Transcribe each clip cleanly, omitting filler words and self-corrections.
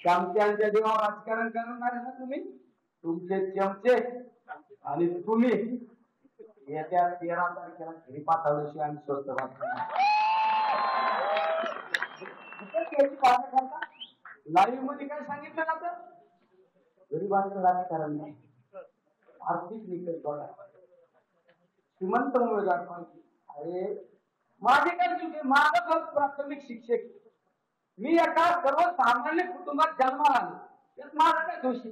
चमच्यांच्या जीवावर राजकारण करणार ना तुम्ही, तुमचे चमचे आणि तुम्ही येत्या 13 तारखेला घरी पाठवल्याशी आम्ही स्वतः लाईव्ह मध्ये काय सांगितलं जातं, गरिबांचं राजकारण नाही, आर्थिक निकष बघा, श्रीमंत मुळे अरे माझे काय चुके, माझा प्राथमिक शिक्षक, मी एका सर्वसामान्य कुटुंबात जन्माला आलो, त्यात माझा काय दोषी?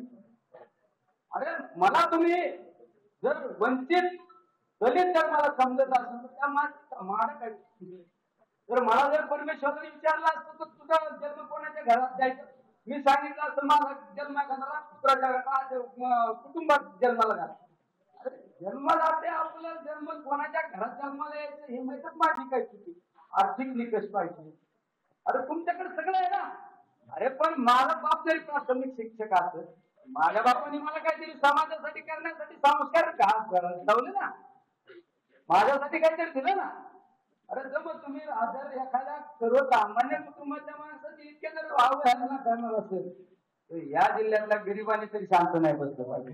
अरे मला तुम्ही जर वंचित दलित जर मला समजत असेल तर त्या माझा काय? तर मला जर परमेश्वराने विचारलं असतं तर तुझा जन्म कोणाच्या घरात द्यायचा, मी सांगितलं असतं माझा जन्म घराला कुटुंबात जन्माला घाला. अरे जन्मदाते आपला जन्म कोणाच्या घरात जन्माला यायचं हे माहितच माझी काय चुकी, आर्थिक निकष पाहिजे. अरे तुमच्याकडे सगळं आहे ना. अरे पण माझा बाप जरी प्राथमिक शिक्षक असेल, माझ्या बापाने मला काहीतरी समाजासाठी करण्यासाठी संस्कार ठेवले ना, माझ्यासाठी काहीतरी दिलं ना. अरे जर तुम्ही जर एखाद्या सर्वसामान्य कुटुंबाच्या माणसाची इतके जर वावना करणार असेल तर या जिल्ह्यातल्या गरिबांनी तरी शांत नाही बसलं पाहिजे.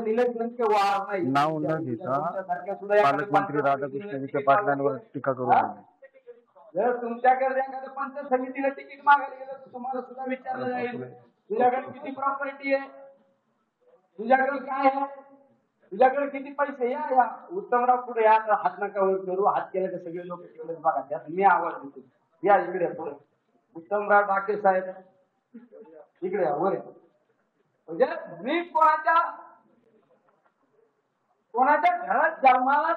निलेश लंके वार नाही, नाव न घेता पालकमंत्री राधाकृष्ण विखे पाटलांवर टीका करू लागले. जर तुमच्याकडे एखाद्या पंचायत समितीला तिकीट मागायला गेलं तर तुम्हाला सुद्धा विचारलं जाईल तुझ्याकडे किती प्रॉपर्टी आहे, तुझ्याकडे काय आहे, तुझ्याकडे किती पैसे. या उत्तमराव पुढे या, हात नका वर करू, हात केला तर सगळे लोक तिकडे बघा, त्यात मी आवाज देतो, या इकडे पुढे. उत्तमराव ठाकरे साहेब इकडे या वर. म्हणजे मी कोणाच्या घरात जन्माला,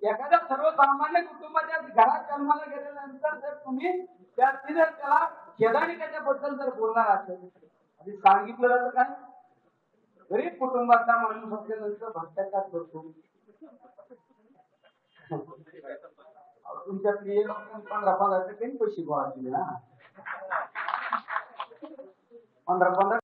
एखाद्या सर्वसामान्य कुटुंबाच्या घरात जन्माला गेल्यानंतर जर तुम्ही त्याला खेदाने त्याच्याबद्दल जर बोलणार असेल आणि सांगितलं जातं काय, गरीब कुटुंबाचा माणूस असल्यानंतर भ्रष्टाचार करतो. तुमच्या प्रिय 15 टक्के पैसे गोळा केले ना, 15.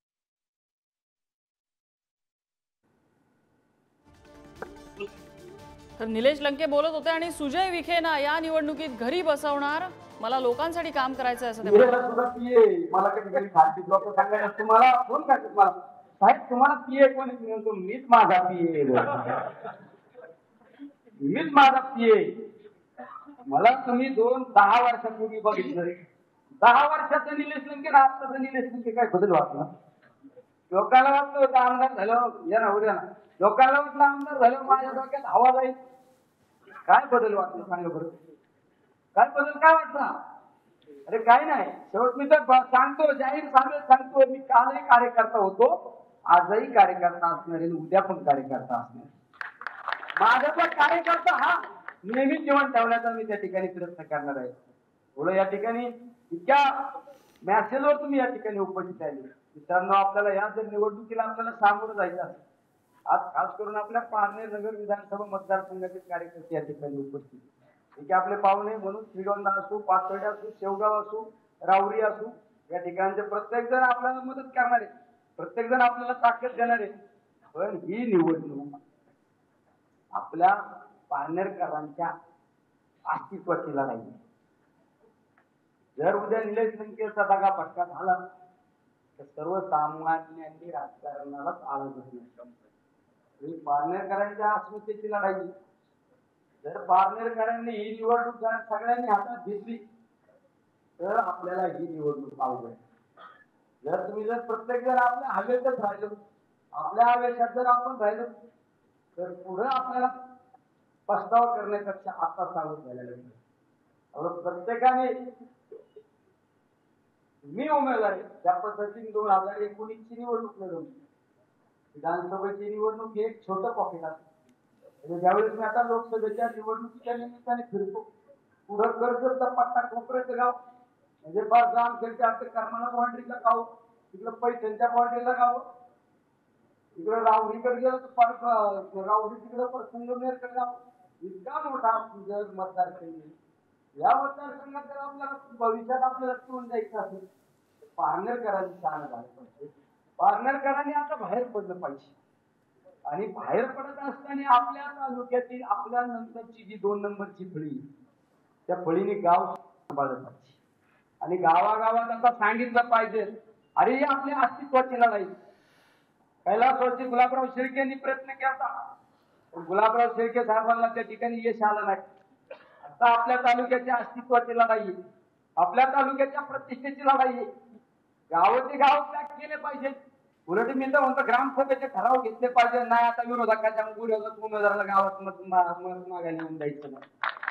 तर निलेश लंके बोलत होते आणि सुजय विखेंना या निवडणुकीत घरी बसवणार, मला लोकांसाठी काम करायचं असं ते म्हणाले. मला कधी कधी खालची लोक सांगायचं तुम्हाला फोन करतात, मला साहेब तुम्हाला पीए कोणी म्हणतो, मीच माझा पीए, मीच माझा पीए. मला तुम्ही 10 वर्षापूर्वी बघितलं, 10 वर्षाचं निलेश लंके ना आत्ताचं निलेश लंके काय बदल वाटला? लोकांना वाटलं होतं आमदार झालं या ना उद्या ना, लोकांना वाटलं आमदार झालं माझ्या डोक्यात हवा जाईल. काय बदल वाटलं सांगा बरं, काय बदल काय वाटला? अरे काय नाही. शेवट मी तर सांगतो, जाहीर सांगतो, मी कालही कार्यकर्ता होतो, आजही कार्यकर्ता असणार आहे, उद्या पण कार्यकर्ता असणार. माझा कार्यकर्ता हा नेहमी जीवन ठेवण्याचा मी त्या ठिकाणी प्रयत्न करणार आहे. थोडं या ठिकाणी इतक्या मॅसेजवर तुम्ही या ठिकाणी उपस्थित आहे मित्रांनो. आपल्याला या जर निवडणुकीला आपल्याला सामोरं जायचं असेल, आज खास करून आपल्या पारनेर नगर विधानसभा मतदारसंघातील कार्यकर्ते या ठिकाणी उपस्थित ठीक आहे. आपले पाहुणे म्हणून श्रीगोंदा असू, पाथर्डी असू, शेवगाव असू, राऊरी असू, या ठिकाणचे प्रत्येक जण आपल्याला मदत करणार आहे, प्रत्येक जण आपल्याला ताकद देणार आहे. पण ही निवडणूक आपल्या पारनेरकरांच्या अस्तित्वाची लढाई. जर उद्या निलेश लंकेचा दगा फटका झाला तर सर्वसामान्यांनी राजकारणालाच आळा बसणार. पारनेरकरांच्या अस्मितेची लढाई. जर पारनेरकरांनी ही निवडणूक सगळ्यांनी हातात घेतली तर आपल्याला ही निवडणूक अवघड. जर प्रत्येक जण आपल्या हवेतच राहिलो, आपल्या आवेशात जर आपण राहिलो तर पुढे आपल्याला पस्तावा करण्यापेक्षा आता सावध झालेला आहे. प्रत्येकाने मी उमेदवार आहे त्या पद्धतीने 2019 ची निवडणूक लढवली. विधानसभेची निवडणूक हे एक छोटं पॉकेट असतं. ज्यावेळेस मी आता लोकसभेच्या निवडणुकीच्या निमित्ताने फिरतो, पुढं कर्जतचा पट्टा, कोपऱ्याचं गाव म्हणजे पाच जामखेडच्या कर्नाला बाउंड्रीला गाव, तिकडं पैठणच्या बाउंड्रीला गाव, इकडे रावरीकडे गेलं तर पार्क रावरी, तिकडं संगमनेरकडे गाव. इतका मोठा जर मतदारसंघ, या मतदारसंघात जर आपल्याला भविष्यात आपल्याला टून द्यायचं असेल पारनेरकरांनी छान झालं पाहिजे. पारनेरकरांनी आता बाहेर पडलं पाहिजे आणि बाहेर पडत असताना आपल्या तालुक्यातील आपल्या नंतरची जी 2 नंबरची फळी, त्या फळीने गाव सांभाळलं पाहिजे. आणि गावागावात आता सांगितलं पाहिजे, अरे ही आपल्या अस्तित्वाची लढाई. कैलासवासी गुलाबराव शिर्केंनी प्रयत्न केला, पण गुलाबराव शिर्के साहेबांना त्या ठिकाणी यश आलं नाही. आता आपल्या तालुक्याच्या अस्तित्वाची लढाई आहे, आपल्या तालुक्याच्या प्रतिष्ठेची लढाई आहे. गावाचे गाव त्याग केले पाहिजे. उलट मी तर म्हणतो ग्रामसभेचे ठराव घेतले पाहिजे. नाही आता विरोधकाच्या उमेदवाराला गावात मागायला येऊन द्यायचं नाही,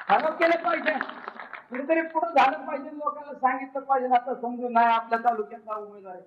ठराव केले पाहिजे. कुठेतरी पुढे झालं पाहिजे, लोकांना सांगितलं पाहिजे. आता समजून नाही आपल्या तालुक्यातला उमेदवार आहे.